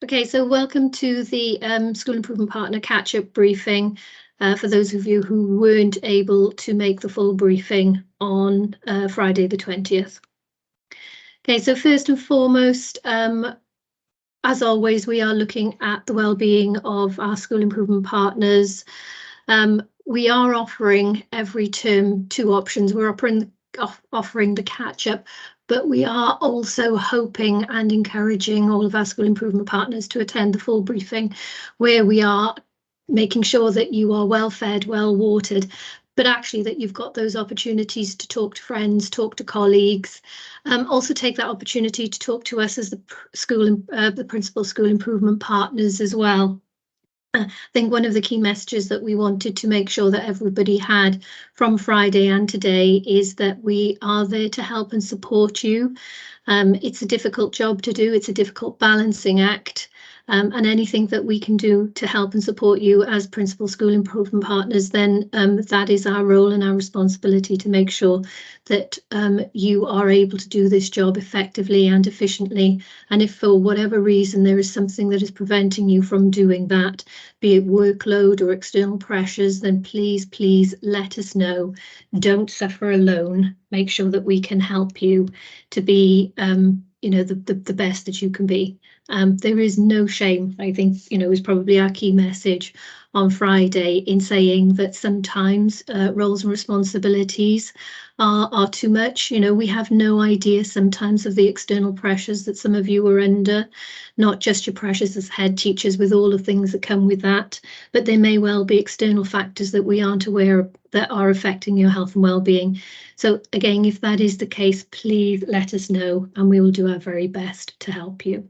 Okay, so welcome to the School Improvement Partner catch-up briefing for those of you who weren't able to make the full briefing on Friday the 20th. Okay, so first and foremost, as always, we are looking at the well-being of our School Improvement Partners. We are offering every term two options. We're offering the catch-up, but we are also hoping and encouraging all of our School Improvement Partners to attend the full briefing, where we are making sure that you are well fed, well watered, but actually that you've got those opportunities to talk to friends, talk to colleagues, also take that opportunity to talk to us as the Principal School Improvement Partners as well. I think one of the key messages that we wanted to make sure that everybody had from Friday and today is that we are there to help and support you. It's a difficult job to do. It's a difficult balancing act. And anything that we can do to help and support you as Principal School Improvement Partners, then that is our role and our responsibility to make sure that you are able to do this job effectively and efficiently. And if for whatever reason there is something that is preventing you from doing that, be it workload or external pressures, then please let us know. Don't suffer alone. Make sure that we can help you to be the best that you can be. There is no shame, I think, is probably our key message on Friday, in saying that sometimes roles and responsibilities are too much. We have no idea sometimes of the external pressures that some of you are under, not just your pressures as head teachers with all the things that come with that, but there may well be external factors that we aren't aware of that are affecting your health and well-being. So again, if that is the case, please let us know and we will do our very best to help you.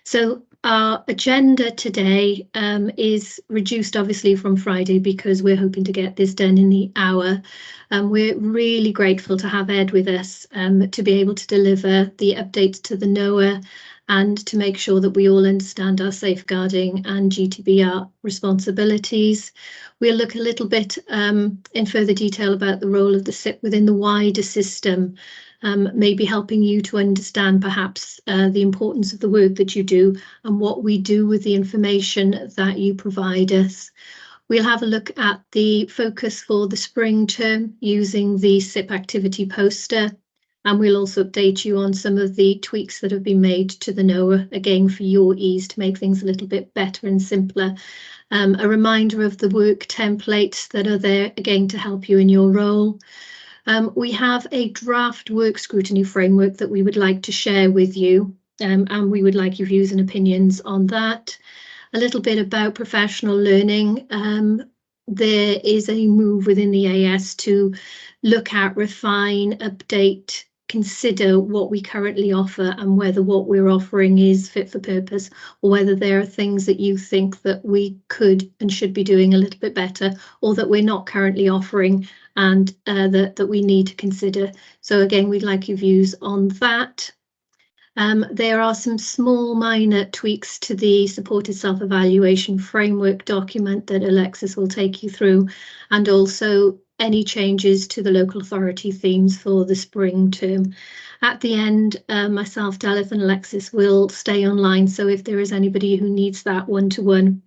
So our agenda today is reduced obviously from Friday because we're hoping to get this done in the hour. We're really grateful to have Ed with us to be able to deliver the updates to the NOA and to make sure that we all understand our safeguarding and GDPR responsibilities. We'll look a little bit in further detail about the role of the SIP within the wider system, maybe helping you to understand perhaps the importance of the work that you do and what we do with the information that you provide us. We'll have a look at the focus for the spring term using the SIP activity poster, and we'll also update you on some of the tweaks that have been made to the NOA, again for your ease, to make things a little bit better and simpler. A reminder of the work templates that are there, again, to help you in your role. We have a draft work scrutiny framework that we would like to share with you, and we would like your views and opinions on that. A little bit about professional learning. There is a move within the AS to look at, refine, update, consider what we currently offer and whether what we're offering is fit for purpose, or whether there are things that you think that we could and should be doing a little bit better, or that we're not currently offering and that we need to consider. So again, we'd like your views on that. There are some small minor tweaks to the supported self-evaluation framework document that Alexis will take you through, and also any changes to the local authority themes for the spring term. At the end, myself, Dalith and Alexis will stay online, so if there is anybody who needs that one-to-one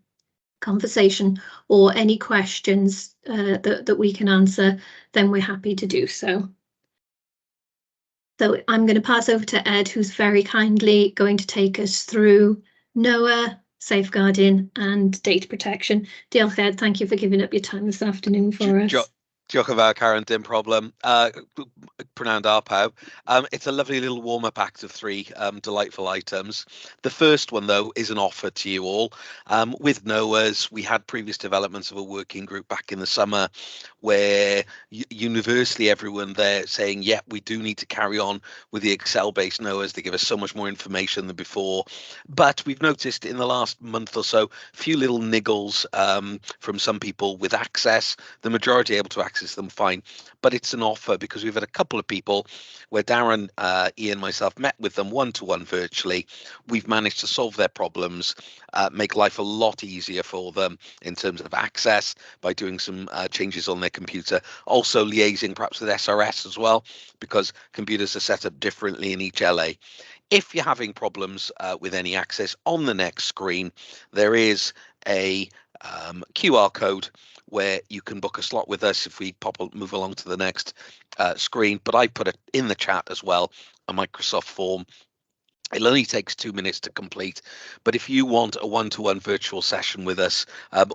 conversation or any questions that we can answer, then we're happy to do so. So I'm going to pass over to Ed, who's very kindly going to take us through NOA, safeguarding and data protection. Diolch, Ed, thank you for giving up your time this afternoon for us. Diolch yn fawr, Karen, dim problem. Prynawn da pawb. It's a lovely little warm-up act of three delightful items. The first one, though, is an offer to you all. With NOAs, we had previous developments of a working group back in the summer where universally everyone there saying, yeah, we do need to carry on with the Excel-based NOAs. They give us so much more information than before. But we've noticed in the last month or so, a few little niggles from some people with access. The majority able to access them fine, but it's an offer because we've had a couple of people where Darren, Ian, myself met with them one-to-one virtually. We've managed to solve their problems, make life a lot easier for them in terms of access by doing some changes on their computer, also liaising perhaps with SRS as well, because computers are set up differently in each LA. If you're having problems with any access, on the next screen, there is a QR code where you can book a slot with us if we move along to the next screen. But I put it in the chat as well, a Microsoft form. It only takes 2 minutes to complete, but if you want a one-to-one virtual session with us,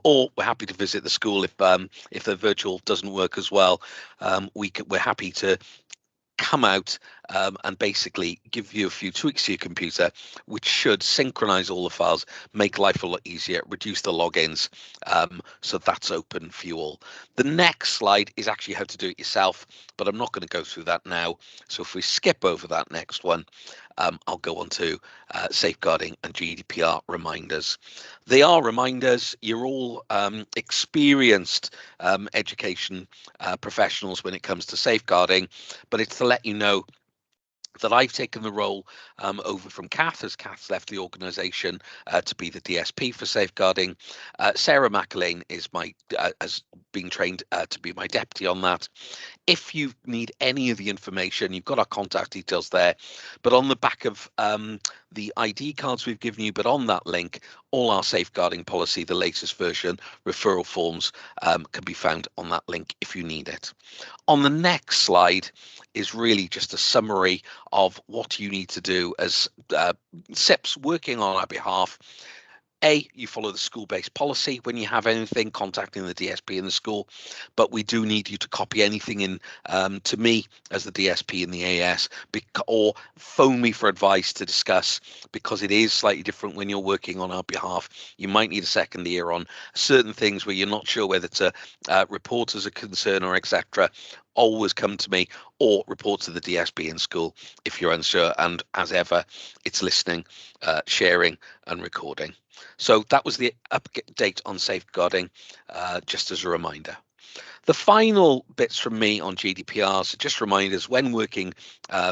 or we're happy to visit the school if the virtual doesn't work as well, we're happy to come out and basically give you a few tweaks to your computer, which should synchronize all the files, make life a lot easier, reduce the logins. So that's open for you all. The next slide is actually how to do it yourself, but I'm not going to go through that now. So if we skip over that next one, I'll go on to safeguarding and GDPR reminders. They are reminders. You're all experienced education professionals when it comes to safeguarding, but it's to let you know that I've taken the role over from Kath, as Kath's left the organisation to be the DSP for safeguarding. Sarah McAlane is has been trained to be my deputy on that. If you need any of the information, you've got our contact details there, but on the back of the ID cards we've given you, but on that link, all our safeguarding policy, the latest version, referral forms can be found on that link if you need it. On the next slide is really just a summary of what you need to do as SIPs working on our behalf. You follow the school-based policy when you have anything, contacting the DSP in the school, but we do need you to copy anything in to me as the DSP in the AS, or phone me for advice to discuss, because it is slightly different when you're working on our behalf. You might need a second ear on certain things where you're not sure whether to report as a concern or etc. Always come to me or report to the DSP in school if you're unsure. And as ever, it's listening, sharing and recording. So that was the update on safeguarding, just as a reminder. The final bits from me on GDPR, so just reminders, when working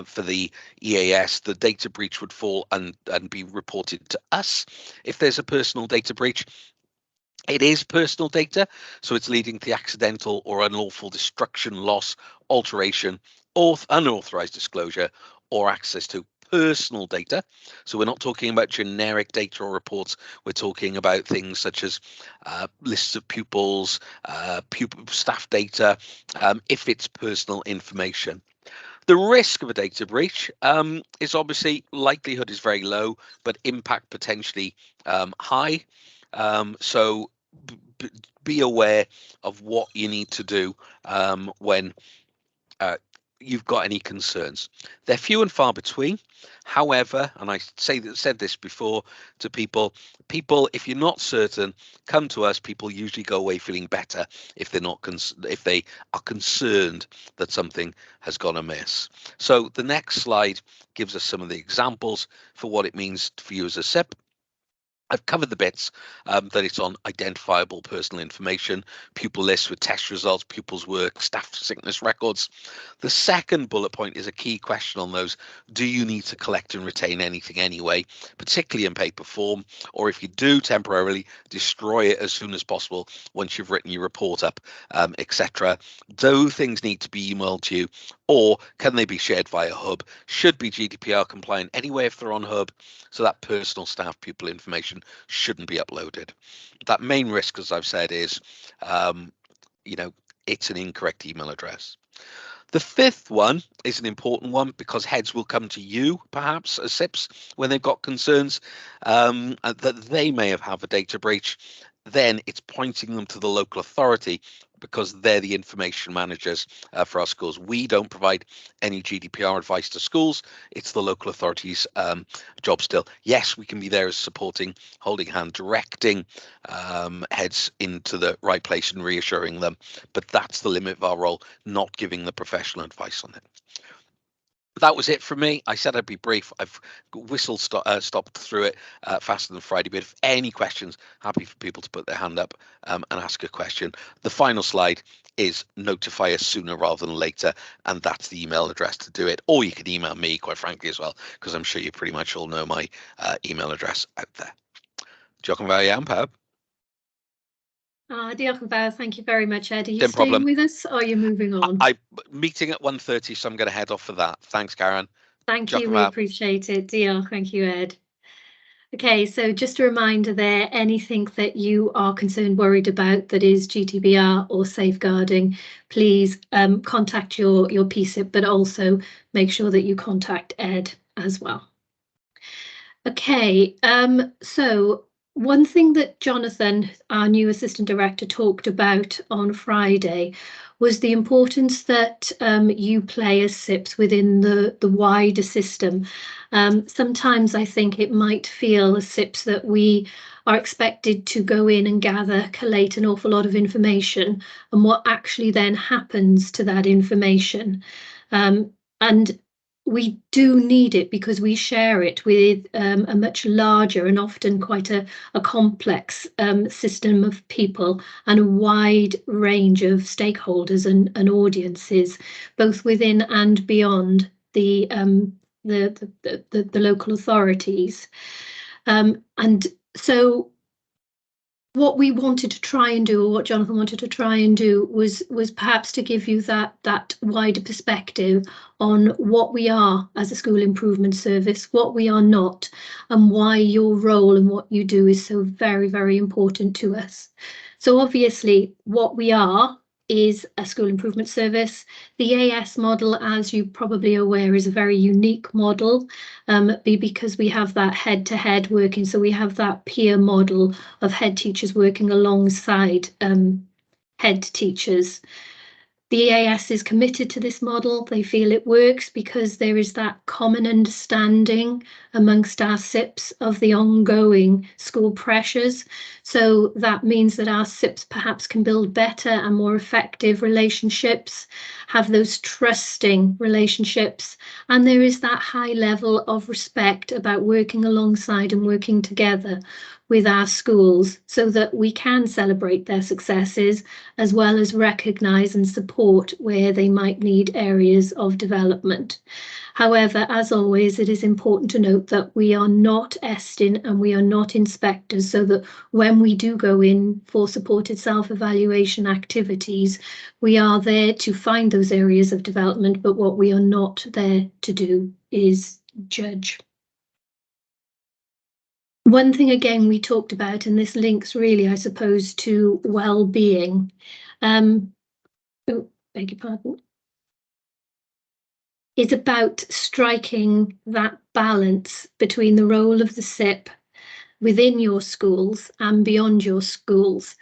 for the EAS, the data breach would fall and be reported to us if there's a personal data breach. It is personal data, so it's leading to the accidental or unlawful destruction, loss, alteration, or unauthorized disclosure or access to personal data. So we're not talking about generic data or reports. We're talking about things such as lists of pupils, pupil staff data, if it's personal information. The risk of a data breach is obviously, likelihood is very low, but impact potentially high. So be aware of what you need to do when you've got any concerns. They're few and far between. However, and I said this before to people, if you're not certain, come to us. People usually go away feeling better if they're not if they are concerned that something has gone amiss. So the next slide gives us some of the examples for what it means for you as a SIP. I've covered the bits that it's on identifiable personal information, pupil lists with test results, pupils' work, staff sickness records. The second bullet point is a key question on those. Do you need to collect and retain anything anyway, particularly in paper form? Or if you do, temporarily destroy it as soon as possible once you've written your report up, etc. Do things need to be emailed to you, or can they be shared via Hub? Should be GDPR compliant anyway if they're on Hub, so that personal staff pupil information shouldn't be uploaded. That main risk, as I've said, is it's an incorrect email address. The fifth one is an important one because heads will come to you, perhaps, as SIPs, when they've got concerns that they may have a data breach. Then it's pointing them to the local authority because they're the information managers for our schools. We don't provide any GDPR advice to schools. It's the local authority's job still. Yes, we can be there as supporting, holding hand, directing heads into the right place and reassuring them. But that's the limit of our role, not giving the professional advice on it. That was it from me. I said I'd be brief. I've stopped through it faster than Friday. But if any questions, happy for people to put their hand up and ask a question. The final slide is notify us sooner rather than later, and that's the email address to do it. Or you can email me, quite frankly, as well, because I'm sure you pretty much all know my email address out there. Diolch yn fawr iawn, pawb. Diolch yn fawr. Thank you very much, Ed. Are you No staying problem. with us or are you moving on? I'm meeting at 1:30, so I'm going to head off for that. Thanks, Karen. Thank Diolch you, yn we fawr. appreciate it. Diolch, thank you, Ed. Okay, so just a reminder there, anything that you are concerned, worried about that is GDPR or safeguarding, please contact your PSIP, but also make sure that you contact Ed as well. Okay, so one thing that Jonathan, our new assistant director, talked about on Friday was the importance that you play as SIPs within the wider system. Sometimes I think it might feel as SIPs that we are expected to go in and gather, collate an awful lot of information, and what actually then happens to that information. And we do need it because we share it with a much larger and often quite a complex system of people and a wide range of stakeholders and audiences, both within and beyond the local authorities. And so what we wanted to try and do, or what Jonathan wanted to try and do, was perhaps to give you that wider perspective on what we are as a school improvement service, what we are not, and why your role and what you do is so very, very important to us. So obviously, what we are is a school improvement service. The AS model, as you're probably aware, is a very unique model because we have that head-to-head working. So we have that peer model of head teachers working alongside head teachers. The EAS is committed to this model. They feel it works because there is that common understanding amongst our SIPs of the ongoing school pressures. So that means that our SIPs perhaps can build better and more effective relationships, have those trusting relationships, and there is that high level of respect about working alongside and working together with our schools so that we can celebrate their successes as well as recognise and support where they might need areas of development. However, as always, it is important to note that we are not ESTIN and we are not inspectors, so that when we do go in for supported self-evaluation activities, we are there to find those areas of development, but what we are not there to do is judge. One thing again we talked about, and this links really, I suppose, to well-being. Oh, beg your pardon. It's about striking that balance between the role of the SIP within your schools and beyond your schools.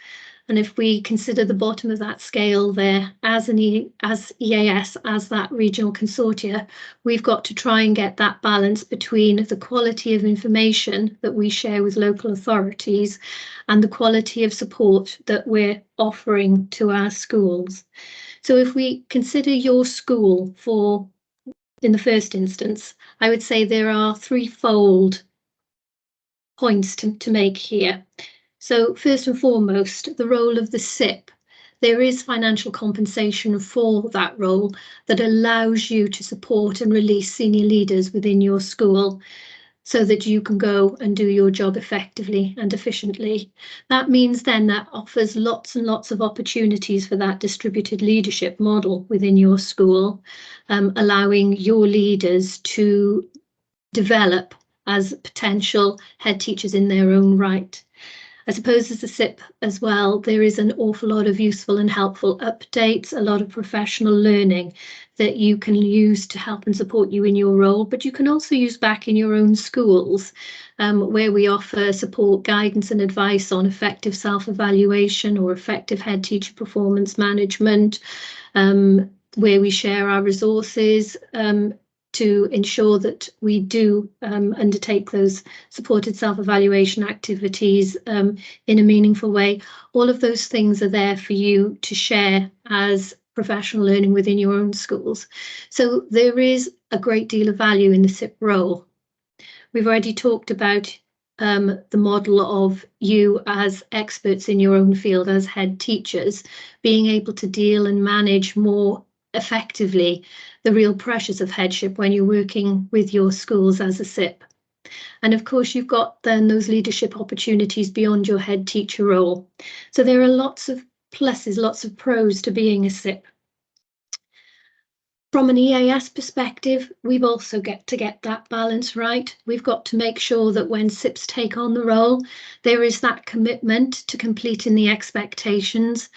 And if we consider the bottom of that scale there as EAS, as that regional consortia, we've got to try and get that balance between the quality of information that we share with local authorities and the quality of support that we're offering to our schools. So if we consider your school in the first instance, I would say there are threefold points to make here. So first and foremost, the role of the SIP. There is financial compensation for that role that allows you to support and release senior leaders within your school so that you can go and do your job effectively and efficiently. That means then that offers lots and lots of opportunities for that distributed leadership model within your school, allowing your leaders to develop as potential head teachers in their own right. I suppose as a SIP as well, there is an awful lot of useful and helpful updates, a lot of professional learning that you can use to help and support you in your role, but you can also use back in your own schools, where we offer support, guidance and advice on effective self-evaluation or effective head teacher performance management, where we share our resources, to ensure that we do undertake those supported self-evaluation activities in a meaningful way. All of those things are there for you to share as professional learning within your own schools. So there is a great deal of value in the SIP role. We've already talked about the model of you as experts in your own field as head teachers, being able to deal and manage more effectively the real pressures of headship when you're working with your schools as a SIP. And of course, you've got then those leadership opportunities beyond your head teacher role. So there are lots of pluses, lots of pros to being a SIP. From an EAS perspective, we've also got to get that balance right. We've got to make sure that when SIPs take on the role, there is that commitment to completing the expectations.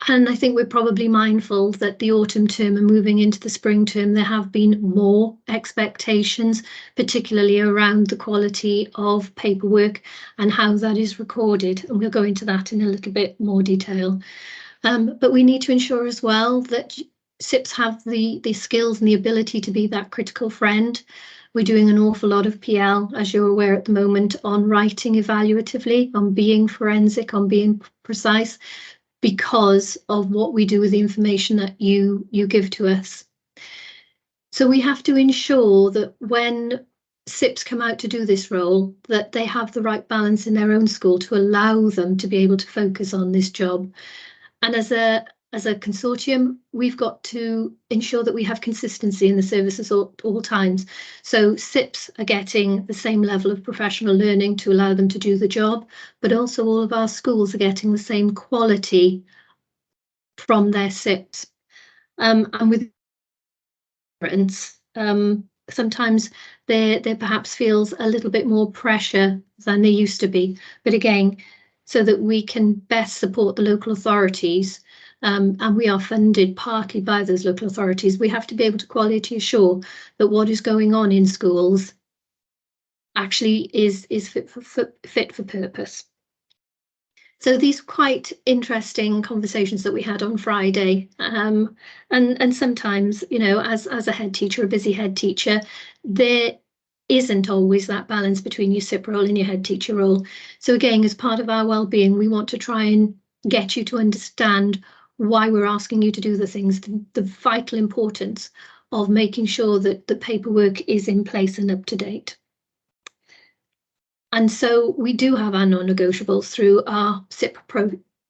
And I think we're probably mindful that the autumn term and moving into the spring term, there have been more expectations, particularly around the quality of paperwork and how that is recorded. And we'll go into that in a little bit more detail. But we need to ensure as well that SIPs have the skills and the ability to be that critical friend. We're doing an awful lot of PL, as you're aware at the moment, on writing evaluatively, on being forensic, on being precise, because of what we do with the information that you give to us. So we have to ensure that when SIPs come out to do this role, that they have the right balance in their own school to allow them to be able to focus on this job. And as a consortium, we've got to ensure that we have consistency in the services at all times. So SIPs are getting the same level of professional learning to allow them to do the job, but also all of our schools are getting the same quality from their SIPs. And with parents, sometimes there perhaps feels a little bit more pressure than there used to be. But again, so that we can best support the local authorities, and we are funded partly by those local authorities, we have to be able to quality assure that what is going on in schools actually is fit for purpose. So these quite interesting conversations that we had on Friday, and sometimes, you know, as a head teacher, a busy head teacher, there isn't always that balance between your SIP role and your head teacher role. So again, as part of our well-being, we want to try and get you to understand why we're asking you to do the things, the vital importance of making sure that the paperwork is in place and up to date. And so we do have our non-negotiables through our SIP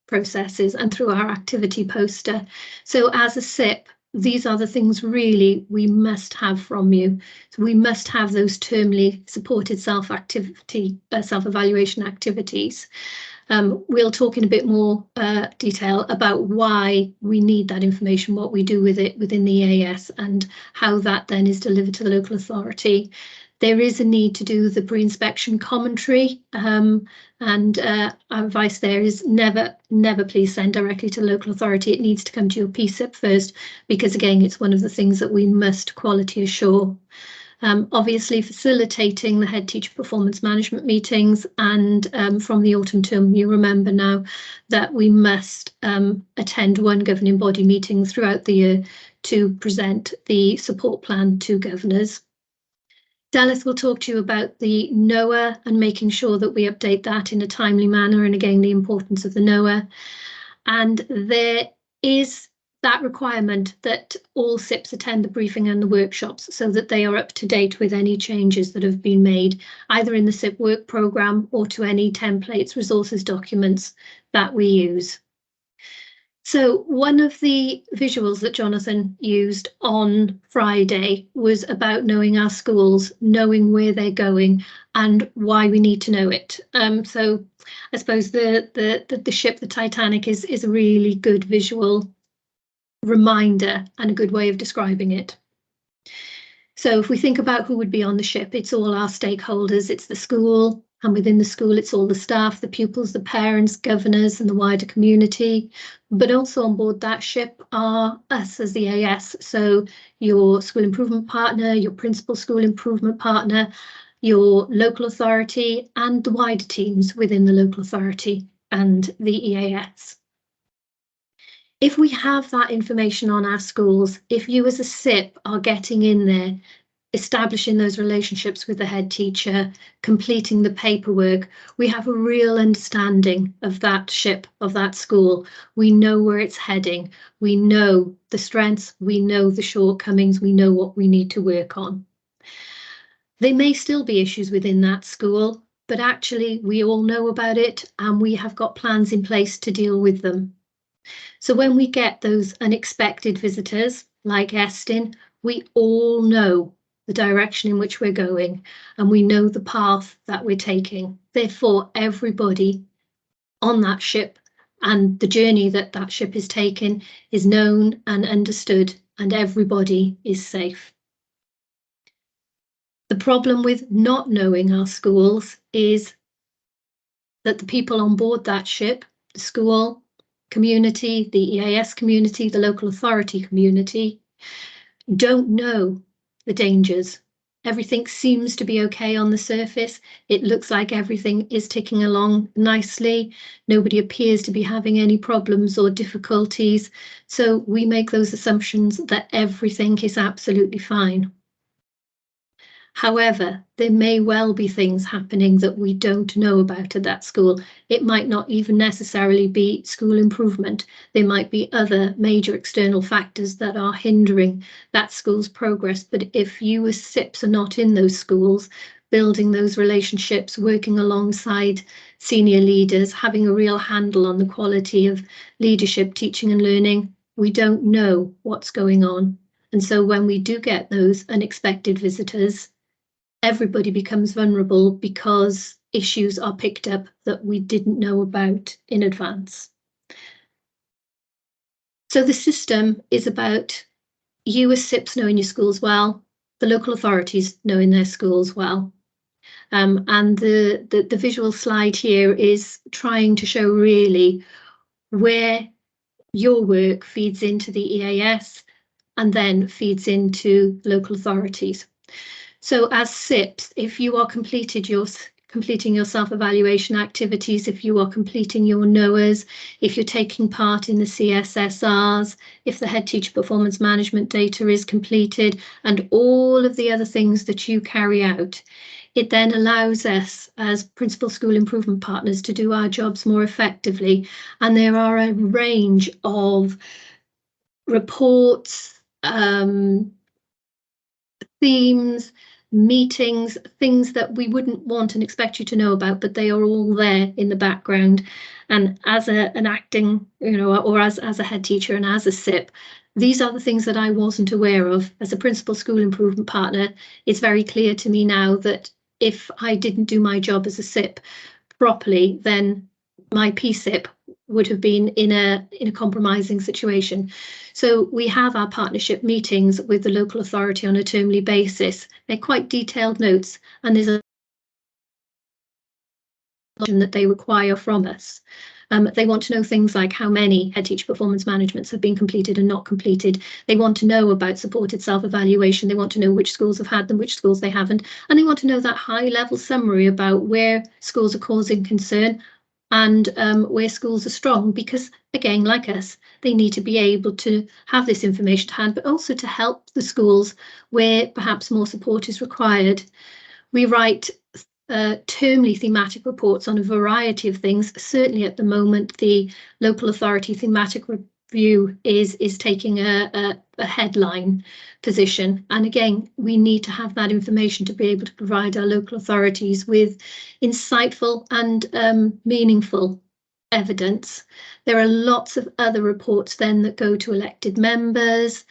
processes and through our activity poster. So as a SIP, these are the things really we must have from you. So we must have those termly supported self-evaluation activities. We'll talk in a bit more detail about why we need that information, what we do with it within the EAS, and how that then is delivered to the local authority. There is a need to do the pre-inspection commentary, and our advice there is never please send directly to the local authority. It needs to come to your PSIP first, because again, it's one of the things that we must quality assure. Obviously facilitating the head teacher performance management meetings, and from the autumn term, you remember now that we must attend one governing body meeting throughout the year to present the support plan to governors. Dalith will talk to you about the NOA and making sure that we update that in a timely manner, and again, the importance of the NOA. And there is that requirement that all SIPs attend the briefing and the workshops so that they are up to date with any changes that have been made, either in the SIP work programme or to any templates, resources, documents that we use. So one of the visuals that Jonathan used on Friday was about knowing our schools, knowing where they're going and why we need to know it. So I suppose the ship, the Titanic, is a really good visual reminder and a good way of describing it. So if we think about who would be on the ship, it's all our stakeholders, it's the school, and within the school, it's all the staff, the pupils, the parents, governors, and the wider community. But also on board that ship are us as the AS. So your school improvement partner, your principal school improvement partner, your local authority, and the wider teams within the local authority and the EAS. If we have that information on our schools, if you as a SIP are getting in there, establishing those relationships with the head teacher, completing the paperwork, we have a real understanding of that ship, of that school. We know where it's heading. We know the strengths, we know the shortcomings, we know what we need to work on. There may still be issues within that school, but actually we all know about it and we have got plans in place to deal with them. So when we get those unexpected visitors like Estin, we all know the direction in which we're going, and we know the path that we're taking. Therefore, everybody on that ship and the journey that that ship is taking is known and understood and everybody is safe. The problem with not knowing our schools is that the people on board that ship, the school community, the EAS community, the local authority community, don't know the dangers. Everything seems to be okay on the surface. It looks like everything is ticking along nicely. Nobody appears to be having any problems or difficulties. So we make those assumptions that everything is absolutely fine. However, there may well be things happening that we don't know about at that school. It might not even necessarily be school improvement. There might be other major external factors that are hindering that school's progress. But if you as SIPs are not in those schools, building those relationships, working alongside senior leaders, having a real handle on the quality of leadership, teaching and learning, we don't know what's going on. And so when we do get those unexpected visitors, everybody becomes vulnerable because issues are picked up that we didn't know about in advance. So the system is about you as SIPs knowing your schools well, the local authorities knowing their schools well. And the visual slide here is trying to show really where your work feeds into the EAS and then feeds into local authorities. So as SIPs, if you are completing your self-evaluation activities, if you are completing your NOAs, if you're taking part in the CSSRs, if the head teacher performance management data is completed, and all of the other things that you carry out, it then allows us as principal school improvement partners to do our jobs more effectively. And there are a range of reports, themes, meetings, things that we wouldn't want and expect you to know about, but they are all there in the background. And as an acting, or as a head teacher and as a SIP, these are the things that I wasn't aware of. As a principal school improvement partner, it's very clear to me now that if I didn't do my job as a SIP properly, then my PSIP would have been in a compromising situation. So we have our partnership meetings with the local authority on a termly basis. They're quite detailed notes, and there's a that they require from us. They want to know things like how many head teacher performance managements have been completed and not completed. They want to know about supported self-evaluation. They want to know which schools have had them, which schools they haven't. And they want to know that high-level summary about where schools are causing concern and where schools are strong, because again, like us, they need to be able to have this information to hand, but also to help the schools where perhaps more support is required. We write termly thematic reports on a variety of things. Certainly at the moment, the local authority thematic review is taking a headline position. And again, we need to have that information to be able to provide our local authorities with insightful and meaningful evidence. There are lots of other reports then that go to elected members,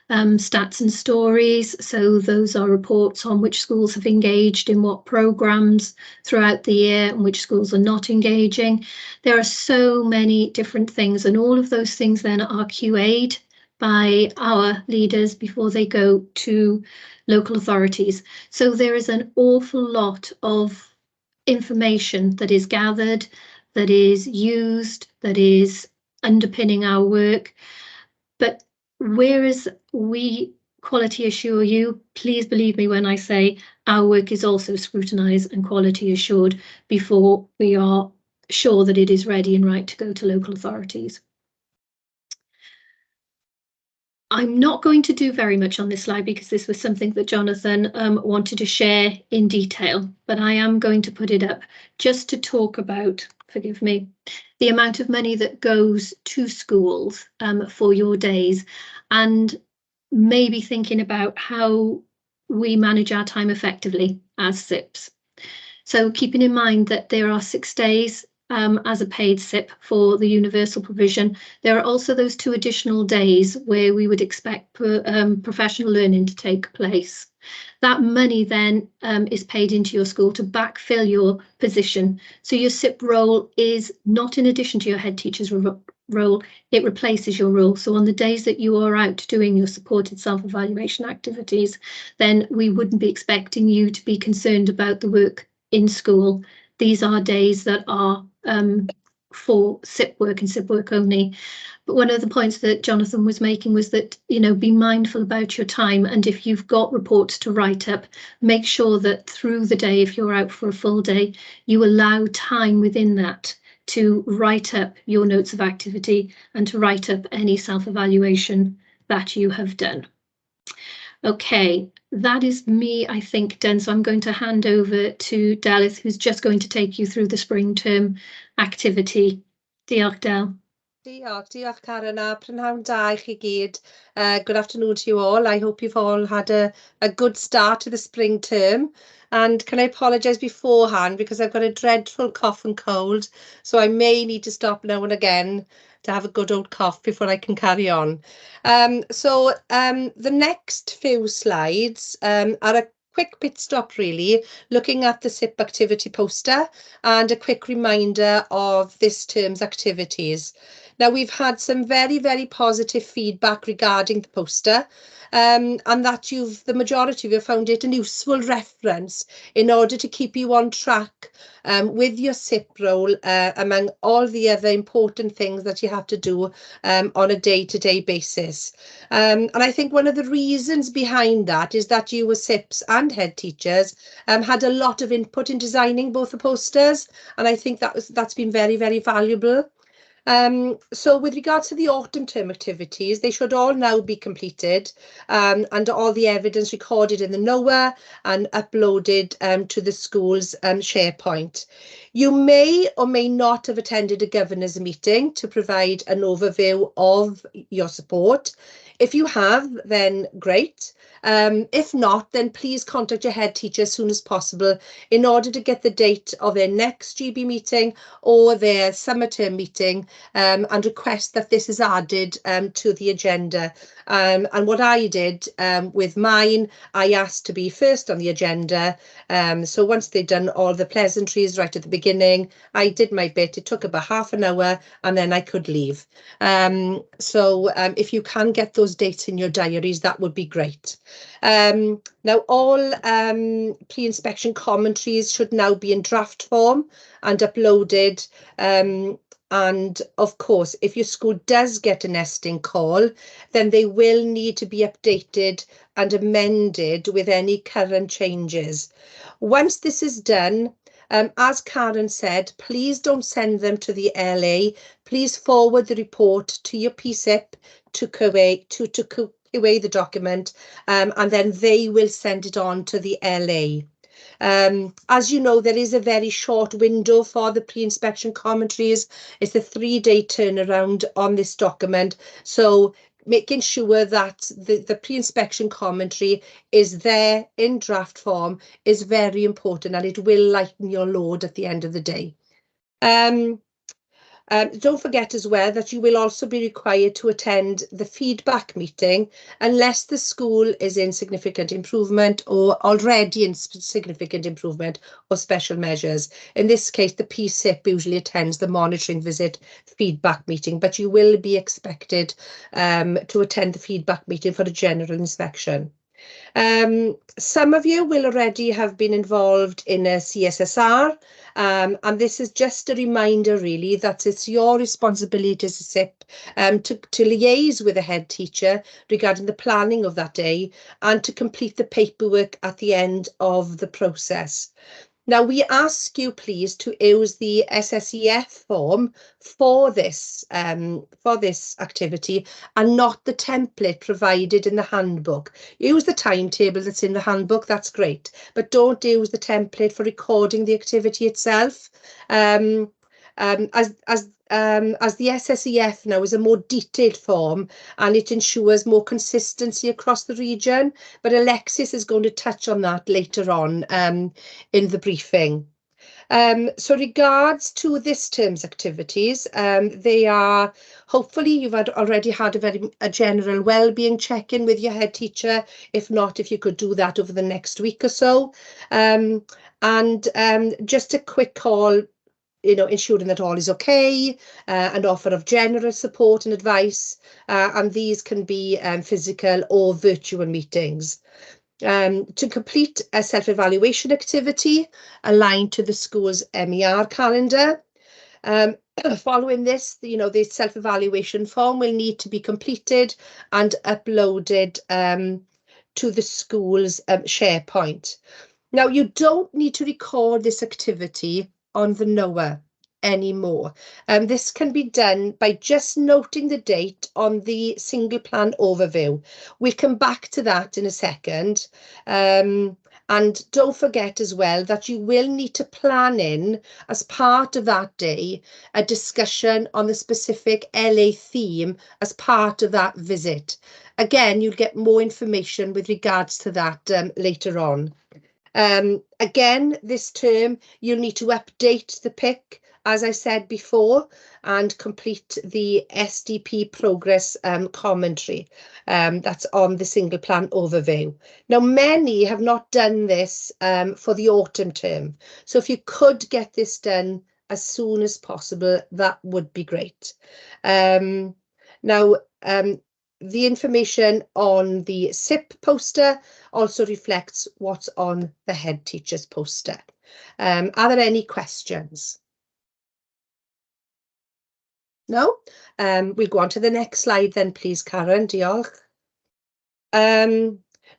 stats and stories. So those are reports on which schools have engaged in what programs throughout the year and which schools are not engaging. There are so many different things, and all of those things then are QA'd by our leaders before they go to local authorities. So there is an awful lot of information that is gathered, that is used, that is underpinning our work. But whereas we quality assure you, please believe me when I say our work is also scrutinised and quality assured before we are sure that it is ready and right to go to local authorities. I'm not going to do very much on this slide because this was something that Jonathan wanted to share in detail, but I am going to put it up just to talk about, forgive me, the amount of money that goes to schools for your days, and maybe thinking about how we manage our time effectively as SIPs. So keeping in mind that there are 6 days as a paid SIP for the universal provision. There are also those 2 additional days where we would expect professional learning to take place. That money then is paid into your school to backfill your position. So your SIP role is not in addition to your head teacher's role, it replaces your role. So on the days that you are out doing your supported self-evaluation activities, then we wouldn't be expecting you to be concerned about the work in school. These are days that are for SIP work and SIP work only. But one of the points that Jonathan was making was that, you know, be mindful about your time. And if you've got reports to write up, make sure that through the day, if you're out for a full day, you allow time within that to write up your notes of activity and to write up any self-evaluation that you have done. Okay, that is me, I think, done. So I'm going to hand over to Delyth, who's just going to take you through the spring term activity. Diolch, Del. Diolch Karen, a prynhawn da I chi gyd. Good afternoon to you all. I hope you've all had a good start to the spring term. And can I apologise beforehand because I've got a dreadful cough and cold, so I may need to stop now and again to have a good old cough before I can carry on. The next few slides are a quick pit stop really, looking at the SIP activity poster and a quick reminder of this term's activities. Now, we've had some very, very positive feedback regarding the poster, and that the majority of you found it a useful reference in order to keep you on track with your SIP role among all the other important things that you have to do on a day-to-day basis. And I think one of the reasons behind that is that you as SIPs and head teachers had a lot of input in designing both the posters, and I think that's been very, very valuable. So with regards to the autumn term activities, they should all now be completed and all the evidence recorded in the NOA and uploaded to the school's SharePoint. You may or may not have attended a governor's meeting to provide an overview of your support. If you have, then great. If not, then please contact your head teacher as soon as possible in order to get the date of their next GB meeting or their summer term meeting and request that this is added to the agenda. And what I did with mine, I asked to be first on the agenda. So once they'd done all the pleasantries right at the beginning, I did my bit. It took about half an hour and then I could leave. If you can get those dates in your diaries, that would be great. Now, all pre-inspection commentaries should now be in draft form and uploaded. And of course, if your school does get a nesting call, then they will need to be updated and amended with any current changes. Once this is done, as Karen said, please don't send them to the LA. Please forward the report to your PSIP to QA the document, and then they will send it on to the LA. As you know, there is a very short window for the pre-inspection commentaries. It's a 3-day turnaround on this document. So making sure that the pre-inspection commentary is there in draft form is very important, and it will lighten your load at the end of the day. Don't forget as well that you will also be required to attend the feedback meeting unless the school is in significant improvement or already in significant improvement or special measures. In this case, the PSIP usually attends the monitoring visit feedback meeting, but you will be expected to attend the feedback meeting for a general inspection. Some of you will already have been involved in a CSSR, and this is just a reminder really that it's your responsibility as a SIP to liaise with the head teacher regarding the planning of that day and to complete the paperwork at the end of the process. Now, we ask you please to use the SSEF form for this activity and not the template provided in the handbook. Use the timetable that's in the handbook, that's great, but don't use the template for recording the activity itself. As the SSEF now is a more detailed form and it ensures more consistency across the region, but Alexis is going to touch on that later on in the briefing. So regards to this term's activities, they are, hopefully you've already had a general well-being check-in with your head teacher. If not, if you could do that over the next week or so. Just a quick call, ensuring that all is okay, and offer of general support and advice, and these can be physical or virtual meetings. To complete a self-evaluation activity aligned to the school's MER calendar. Following this, the self-evaluation form will need to be completed and uploaded to the school's SharePoint. Now, you don't need to record this activity on the NOA anymore. This can be done by just noting the date on the single plan overview. We'll come back to that in a second. And don't forget as well that you will need to plan in, as part of that day, a discussion on the specific LA theme as part of that visit. Again, you'll get more information with regards to that later on. Again, this term, you'll need to update the PIC, as I said before, and complete the SDP progress commentary that's on the single plan overview. Now, many have not done this for the autumn term. So if you could get this done as soon as possible, that would be great. The information on the SIP poster also reflects what's on the head teacher's poster. Are there any questions? No? We'll go on to the next slide then, please, Karen. Diolch.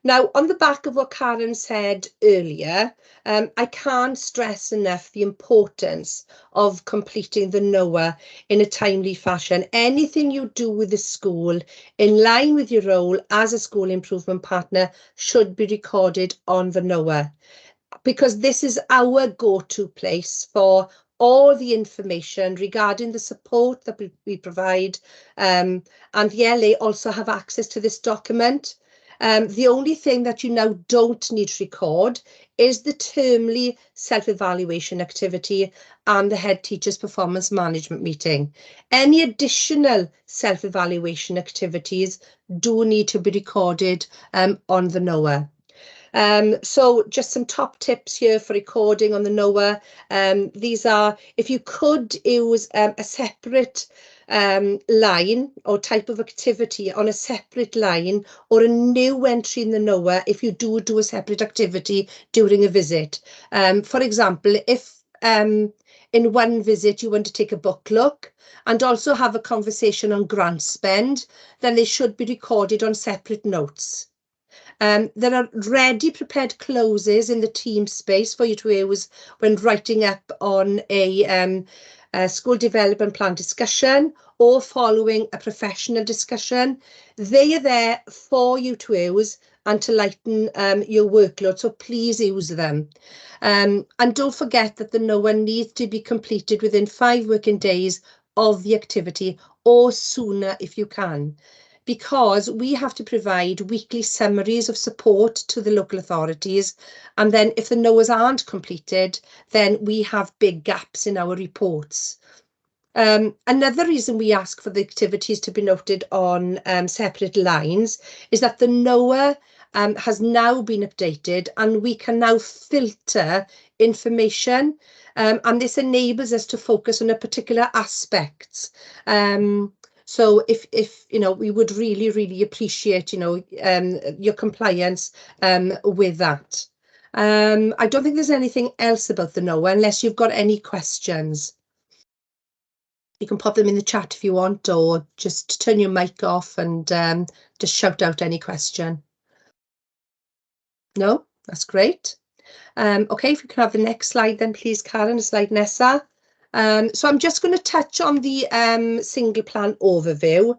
Now, on the back of what Karen said earlier, I can't stress enough the importance of completing the NOA in a timely fashion. Anything you do with the school in line with your role as a school improvement partner should be recorded on the NOA, because this is our go-to place for all the information regarding the support that we provide, and the LA also have access to this document. The only thing that you now don't need to record is the termly self-evaluation activity and the head teacher's performance management meeting. Any additional self-evaluation activities do need to be recorded on the NOA. So just some top tips here for recording on the NOA. These are, if you could use a separate line or type of activity on a separate line, or a new entry in the NOA if you do a separate activity during a visit. For example, if in one visit you want to take a book look and also have a conversation on grant spend, then they should be recorded on separate notes. There are ready prepared clauses in the team space for you to use when writing up on a school development plan discussion or following a professional discussion. They are there for you to use and to lighten your workload, so please use them. And don't forget that the NOA needs to be completed within 5 working days of the activity, or sooner if you can, because we have to provide weekly summaries of support to the local authorities. And then if the NOAs aren't completed, then we have big gaps in our reports. Another reason we ask for the activities to be noted on separate lines is that the NOA has now been updated and we can now filter information, and this enables us to focus on a particular aspects. So if we would really appreciate, your compliance with that. I don't think there's anything else about the NOA unless you've got any questions. You can pop them in the chat if you want, or just turn your mic off and just shout out any question. No, that's great. Okay, if you can have the next slide then, please, Karen, slide nesa. So I'm just going to touch on the single plan overview.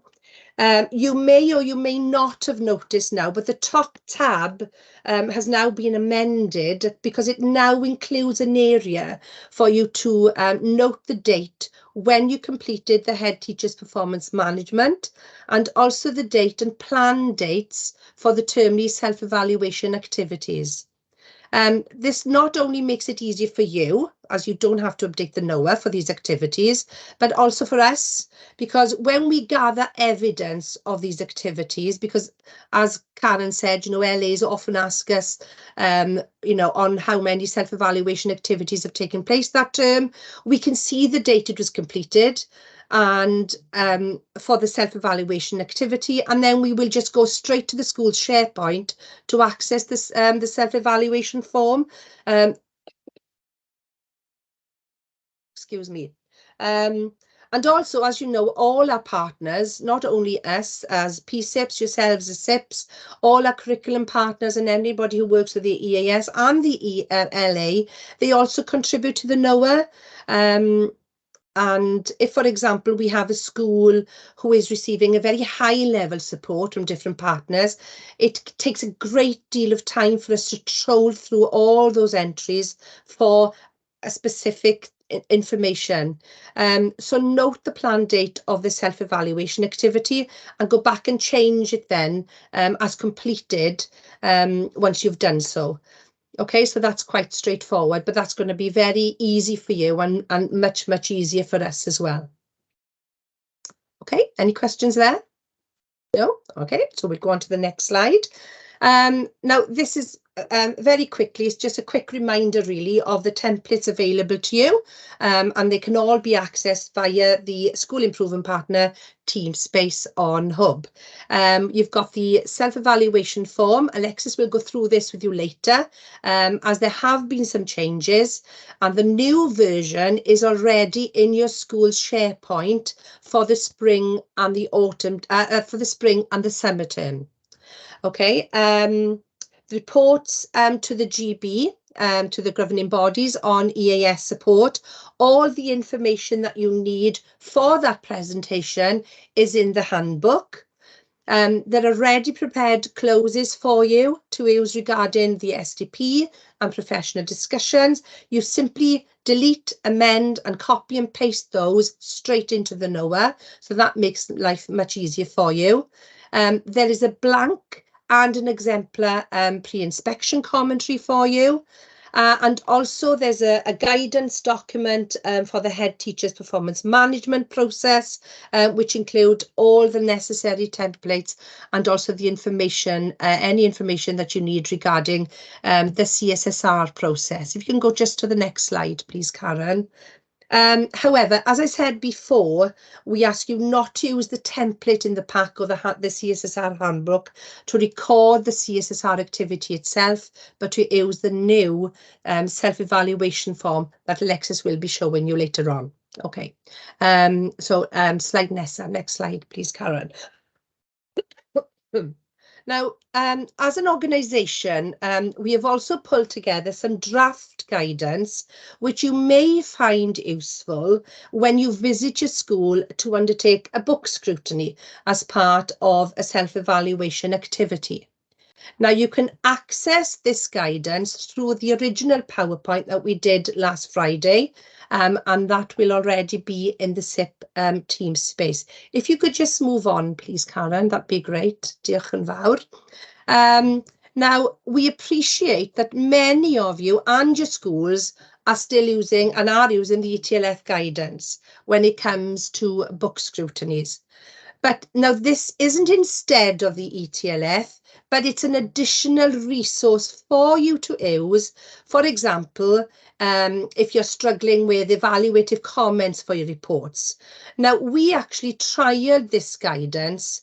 You may or you may not have noticed now, but the top tab has now been amended because it now includes an area for you to note the date when you completed the head teacher's performance management, and also the date and plan dates for the termly self-evaluation activities. This not only makes it easier for you, as you don't have to update the NOA for these activities, but also for us, because when we gather evidence of these activities, because as Karen said, you know, LAs often ask us, you know, on how many self-evaluation activities have taken place that term, we can see the date it was completed, and for the self-evaluation activity, and then we will just go straight to the school's SharePoint to access this the self-evaluation form. Excuse me. And also, as you know, all our partners, not only us as PSIPs, yourselves as SIPs, all our curriculum partners and anybody who works with the EAS and the LA, they also contribute to the NOA. And if, for example, we have a school who is receiving a very high level support from different partners, it takes a great deal of time for us to troll through all those entries for a specific information. So note the planned date of the self-evaluation activity and go back and change it then as completed once you've done so. Okay, so that's quite straightforward, but that's going to be very easy for you and much, much easier for us as well. Okay, any questions there? No? Okay, so we'll go on to the next slide. Now, this is very quickly, it's just a quick reminder really of the templates available to you, and they can all be accessed via the School Improvement Partner Teamspace on Hub. You've got the self-evaluation form. Alexis will go through this with you later, as there have been some changes, and the new version is already in your school's SharePoint for the spring and the autumn, for the spring and the summer term. Okay, reports to the GB, to the governing bodies on EAS support. All the information that you need for that presentation is in the handbook. There are ready prepared closes for you to use regarding the SDP and professional discussions. You simply delete, amend and copy and paste those straight into the NOA. So that makes life much easier for you. There is a blank and an exemplar pre-inspection commentary for you. And also there's a guidance document for the head teacher's performance management process, which include all the necessary templates and also the information, any information that you need regarding the CSSR process. If you can go just to the next slide, please, Karen. However, as I said before, we ask you not to use the template in the pack or the CSSR handbook to record the CSSR activity itself, but to use the new self-evaluation form that Alexis will be showing you later on. Okay, so slide next slide, please, Karen. Now, as an organisation, we have also pulled together some draft guidance, which you may find useful when you visit your school to undertake a book scrutiny as part of a self-evaluation activity. Now, you can access this guidance through the original PowerPoint that we did last Friday, and that will already be in the SIP Teamspace. If you could just move on, please, Karen, that'd be great. Diolch yn fawr. Now, we appreciate that many of you and your schools are still using and are using the ETLF guidance when it comes to book scrutinies. But now this isn't instead of the ETLF, but it's an additional resource for you to use. For example, if you're struggling with evaluative comments for your reports. Now, we actually trialed this guidance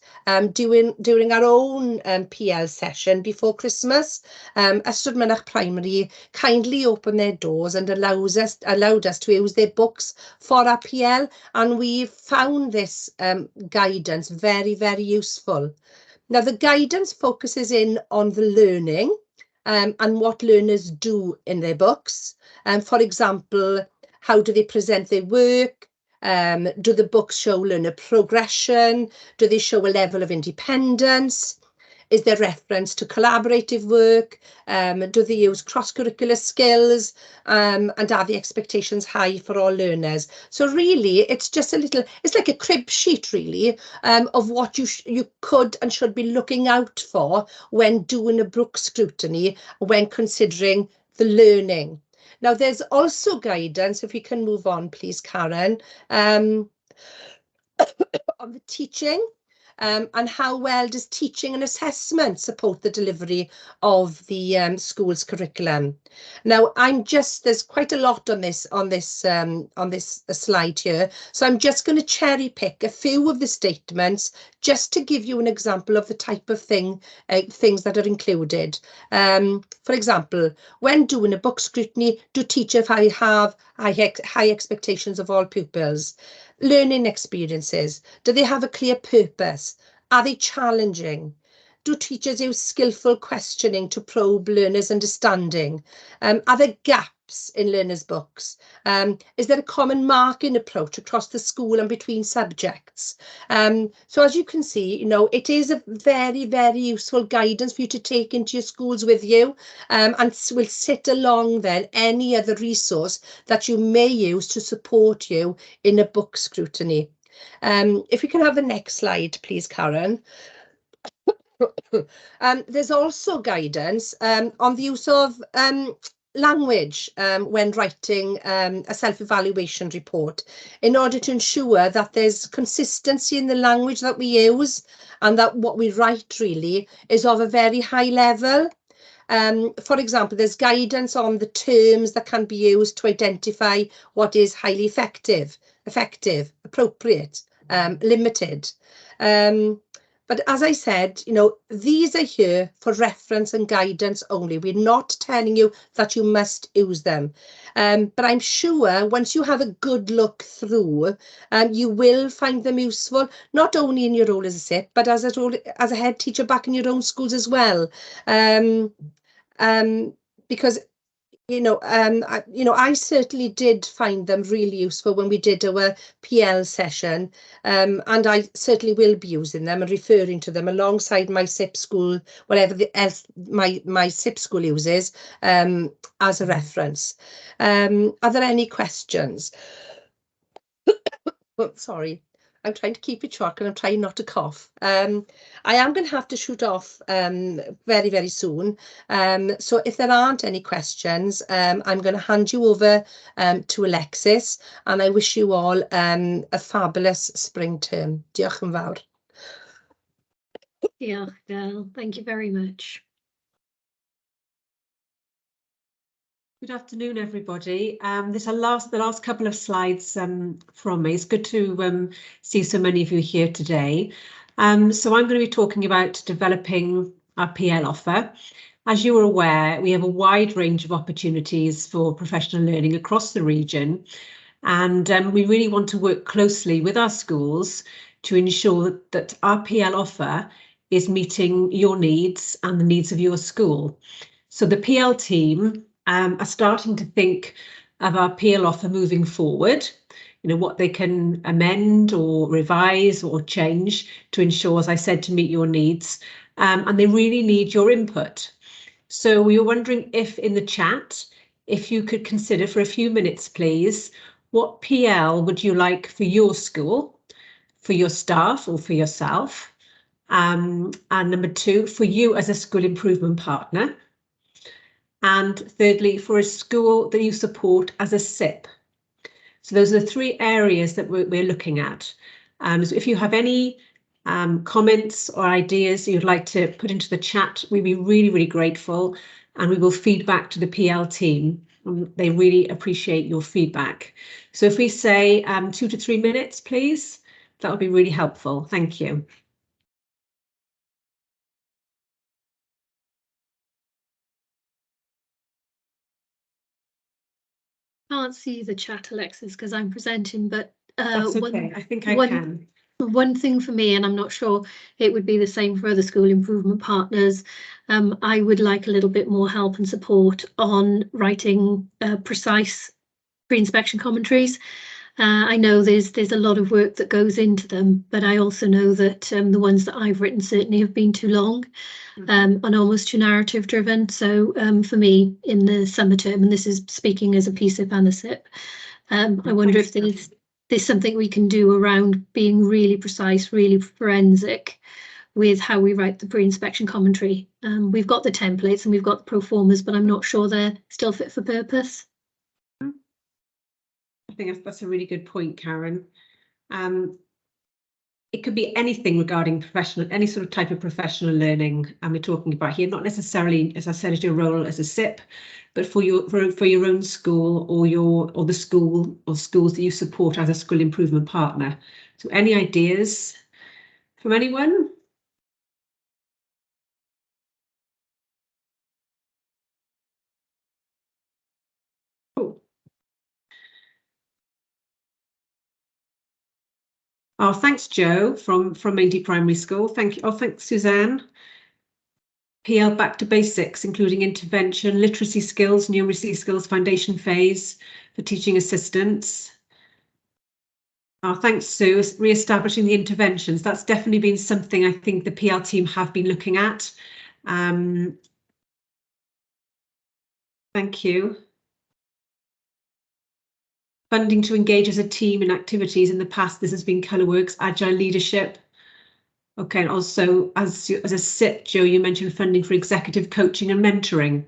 during our own PL session before Christmas. Ystrad Mynach Primary kindly opened their doors and allowed us to use their books for our PL, and we found this guidance very, very useful. Now, the guidance focuses in on the learning and what learners do in their books. For example, how do they present their work? Do the books show learner progression? Do they show a level of independence? Is there reference to collaborative work? Do they use cross-curricular skills? And are the expectations high for all learners? So really, it's just a little, it's like a crib sheet really, of what you could and should be looking out for when doing a book scrutiny, when considering the learning. Now, there's also guidance, if we can move on, please, Karen, on the teaching. And how well does teaching and assessment support the delivery of the school's curriculum? Now, there's quite a lot on this slide here, so I'm just going to cherry pick a few of the statements just to give you an example of the type of things that are included. For example, when doing a book scrutiny, do teachers have high expectations of all pupils? Learning experiences, do they have a clear purpose? Are they challenging? Do teachers use skillful questioning to probe learners' understanding? Are there gaps in learners' books? Is there a common marking approach across the school and between subjects? So as you can see, it is a very, very useful guidance for you to take into your schools with you, and will sit along then any other resource that you may use to support you in a book scrutiny. If we can have the next slide, please, Karen. There's also guidance on the use of language when writing a self-evaluation report, in order to ensure that there's consistency in the language that we use and that what we write really is of a very high level. For example, there's guidance on the terms that can be used to identify what is highly effective, appropriate, limited. But as I said, these are here for reference and guidance only. We're not telling you that you must use them. But I'm sure once you have a good look through, you will find them useful, not only in your role as a SIP, but as a head teacher back in your own schools as well. Because I certainly did find them really useful when we did our PL session, and I certainly will be using them and referring to them alongside my SIP school, whatever else my SIP school uses, as a reference. Are there any questions? Oh, sorry. I'm trying to keep it short and I'm trying not to cough. I am going to have to shoot off very, very soon. So if there aren't any questions, I'm going to hand you over to Alexis, and I wish you all a fabulous spring term. Diolch yn fawr. Yeah, thank you very much. Good afternoon, everybody. The last couple of slides from me. It's good to see so many of you here today. So I'm going to be talking about developing our PL offer. As you are aware, we have a wide range of opportunities for professional learning across the region, and we really want to work closely with our schools to ensure that our PL offer is meeting your needs and the needs of your school. So the PL team are starting to think of our PL offer moving forward, what they can amend or revise or change to ensure, as I said, to meet your needs, and they really need your input. So we were wondering if in the chat, if you could consider for a few minutes, please, what PL would you like for your school, for your staff or for yourself? And number two, for you as a school improvement partner. And thirdly, for a school that you support as a SIP. So those are the three areas that we're looking at. So if you have any comments or ideas you'd like to put into the chat, we'd be really, really grateful, and we will feed back to the PL team. They really appreciate your feedback. So if we say 2 to 3 minutes, please, that would be really helpful. Thank you. Can't see the chat, Alexis, because I'm presenting, but That's okay. I think I can. One thing for me, and I'm not sure it would be the same for other school improvement partners, I would like a little bit more help and support on writing precise pre-inspection commentaries. I know there's a lot of work that goes into them, but I also know that the ones that I've written certainly have been too long and almost too narrative driven. So for me, in the summer term, and this is speaking as a PSIP and a SIP, I wonder if there's something we can do around being really precise, really forensic with how we write the pre-inspection commentary. We've got the templates and we've got the pro formas, but I'm not sure they're still fit for purpose. I think that's a really good point, Karen. It could be anything regarding professional, any sort of type of professional learning. And we're talking about here, not necessarily, as I said, as your role as a SIP, but for your own school or the school or schools that you support as a school improvement partner. So any ideas from anyone? Oh, thanks, Joe, from Maindee Primary School. Thank you. Oh, thanks, Suzanne. PL back to basics, including intervention, literacy skills, numeracy skills, foundation phase for teaching assistants. Oh, thanks, Sue. Re-establishing the interventions. That's definitely been something I think the PL team have been looking at. Thank you. Funding to engage as a team in activities. In the past, this has been Colourworks, agile leadership. Okay, and also as a SIP, Joe, you mentioned funding for executive coaching and mentoring.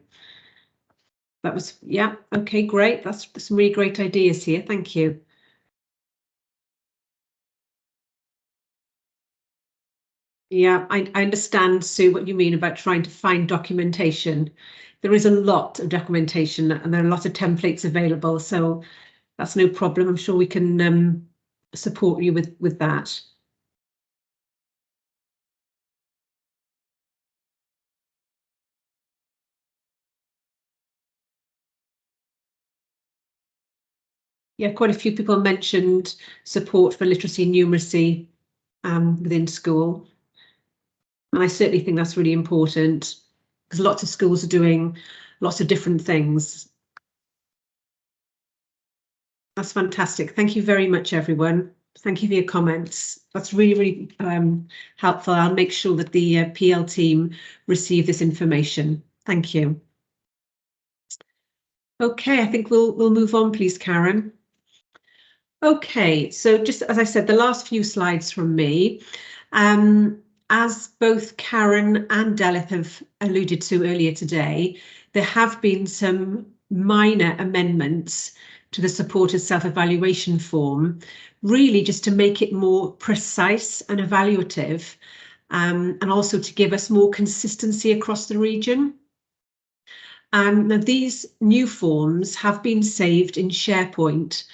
That was, yeah, okay, great. That's some really great ideas here. Thank you. Yeah, I understand, Sue, what you mean about trying to find documentation. There is a lot of documentation and there are a lot of templates available, so that's no problem. I'm sure we can support you with that. Yeah, quite a few people mentioned support for literacy and numeracy within school. And I certainly think that's really important because lots of schools are doing lots of different things. That's fantastic. Thank you very much, everyone. Thank you for your comments. That's really, really helpful. I'll make sure that the PL team receive this information. Thank you. Okay, I think we'll move on, please, Karen. Okay, so just as I said, the last few slides from me. As both Karen and Delith have alluded to earlier today, there have been some minor amendments to the supported self-evaluation form, really just to make it more precise and evaluative, and also to give us more consistency across the region. Now these new forms have been saved in SharePoint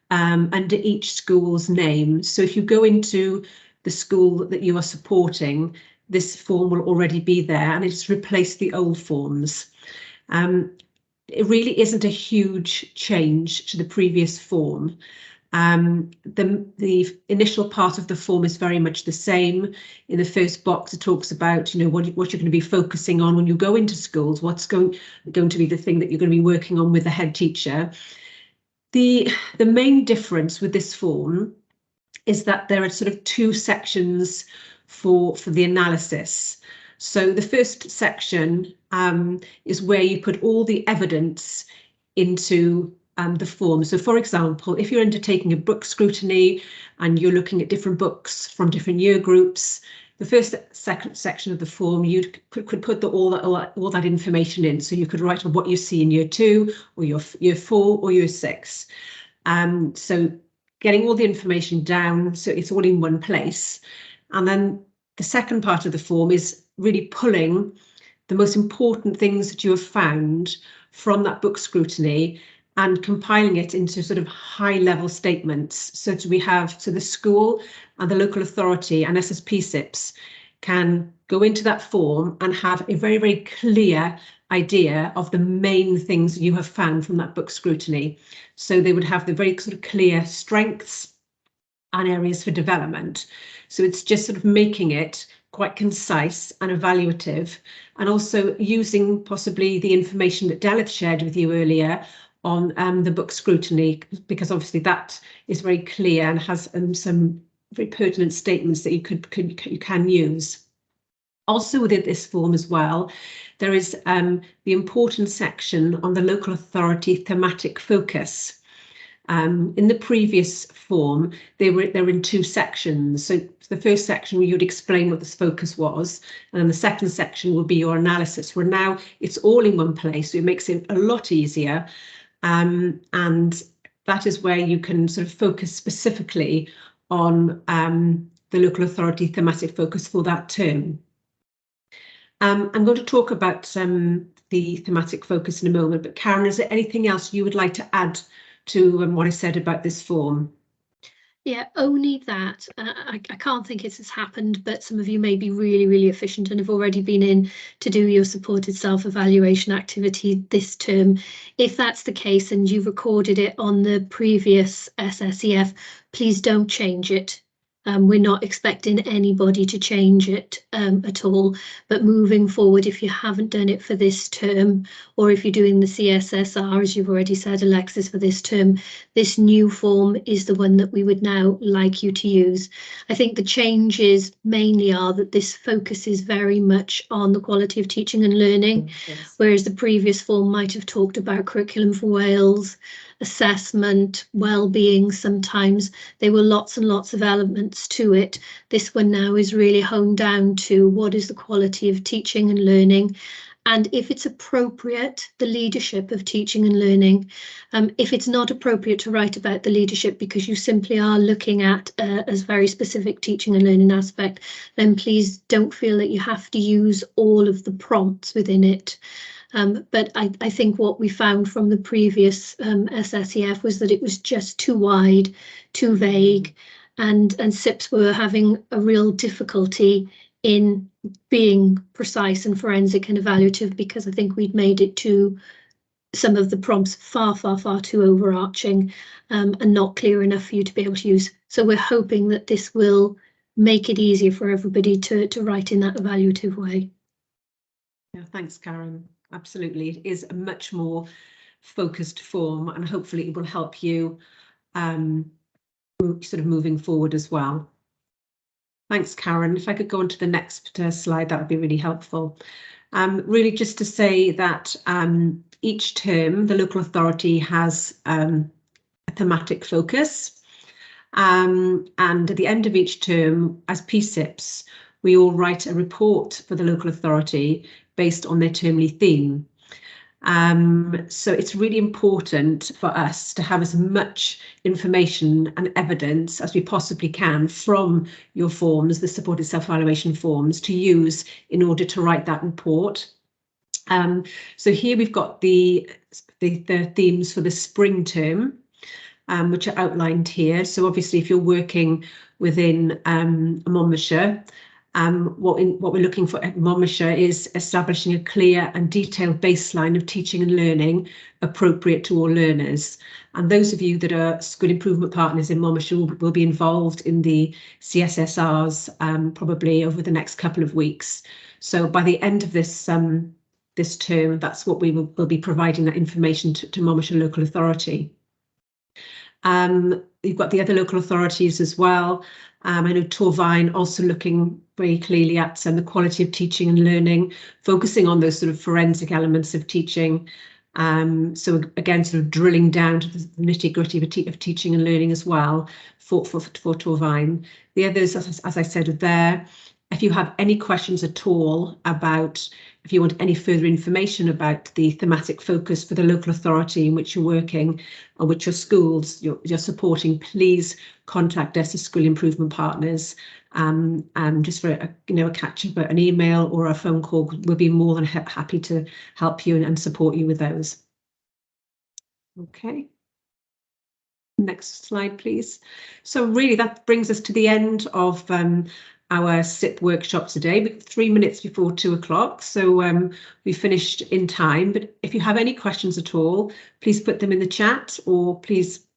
under each school's name. So if you go into the school that you are supporting, this form will already be there and it's replaced the old forms. It really isn't a huge change to the previous form. The initial part of the form is very much the same. In the first box, it talks about, you know, what you're going to be focusing on when you go into schools, what's going to be the thing that you're going to be working on with the head teacher. The main difference with this form is that there are sort of two sections for the analysis. So the first section is where you put all the evidence into the form. So for example, if you're undertaking a book scrutiny and you're looking at different books from different year groups, the first section of the form, you could put all that information in. So you could write what you see in year 2 or year 4 or year 6. So getting all the information down so it's all in one place. And then the second part of the form is really pulling the most important things that you have found from that book scrutiny and compiling it into sort of high level statements. So the school and the local authority and SSP SIPs can go into that form and have a very, very clear idea of the main things you have found from that book scrutiny. So they would have the very sort of clear strengths and areas for development. So it's just sort of making it quite concise and evaluative, and also using possibly the information that Delith shared with you earlier on the book scrutiny, because obviously that is very clear and has some very pertinent statements that you can use. Also within this form as well, there is the important section on the local authority thematic focus. In the previous form, they were in two sections. So the first section where you'd explain what this focus was, and then the second section will be your analysis, where now it's all in one place, so it makes it a lot easier. And that is where you can sort of focus specifically on the local authority thematic focus for that term. I'm going to talk about the thematic focus in a moment, but Karen, is there anything else you would like to add to what I said about this form? Yeah, only that I can't think it has happened, but some of you may be really, really efficient and have already been in to do your supported self-evaluation activity this term. If that's the case and you've recorded it on the previous SSEF, please don't change it. We're not expecting anybody to change it at all, but moving forward, if you haven't done it for this term, or if you're doing the CSSR, as you've already said, Alexis, for this term, this new form is the one that we would now like you to use. I think the changes mainly are that this focuses very much on the quality of teaching and learning, yes, whereas the previous form might have talked about curriculum for Wales, assessment, well-being. Sometimes there were lots and lots of elements to it. This one now is really honed down to what is the quality of teaching and learning, and if it's appropriate, the leadership of teaching and learning. If it's not appropriate to write about the leadership because you simply are looking at as very specific teaching and learning aspect, then please don't feel that you have to use all of the prompts within it. But I think what we found from the previous SSEF was that it was just too wide, too vague, and SIPs were having a real difficulty in being precise and forensic and evaluative, because I think we'd made it to some of the prompts far too overarching and not clear enough for you to be able to use. So we're hoping that this will make it easier for everybody to write in that evaluative way. Yeah, thanks, Karen. Absolutely, it is a much more focused form, and hopefully it will help you sort of moving forward as well. Thanks, Karen. If I could go on to the next slide, that would be really helpful. Really just to say that each term, the local authority has a thematic focus. And at the end of each term, as PSIPs, we all write a report for the local authority based on their termly theme. So it's really important for us to have as much information and evidence as we possibly can from your forms, the supported self-evaluation forms, to use in order to write that report. So here we've got the themes for the spring term, which are outlined here. So obviously if you're working within Monmouthshire, what we're looking for at Monmouthshire is establishing a clear and detailed baseline of teaching and learning appropriate to all learners. And those of you that are school improvement partners in Monmouthshire will be involved in the CSSRs probably over the next couple of weeks. So by the end of this this term, that's what we will be providing that information to Monmouthshire Local Authority. You've got the other local authorities as well. I know Torfaen also looking very clearly at the quality of teaching and learning, focusing on those sort of forensic elements of teaching. So again, sort of drilling down to the nitty-gritty of teaching and learning as well for Torfaen. The others, as I said, are there. If you have any questions at all about, if you want any further information about the thematic focus for the local authority in which you're working or which your schools you're supporting, please contact us as School Improvement Partners. And just for a catch-up, an email or a phone call, we'll be more than happy to help you and support you with those. Okay. Next slide, please. So really that brings us to the end of our SIP workshop today, but 3 minutes before 2 o'clock. So we finished in time, but if you have any questions at all, please put them in the chat or please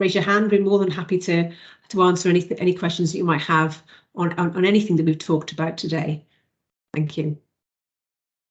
raise your hand. We're more than happy to answer any questions that you might have on anything that we've talked about today. Thank you.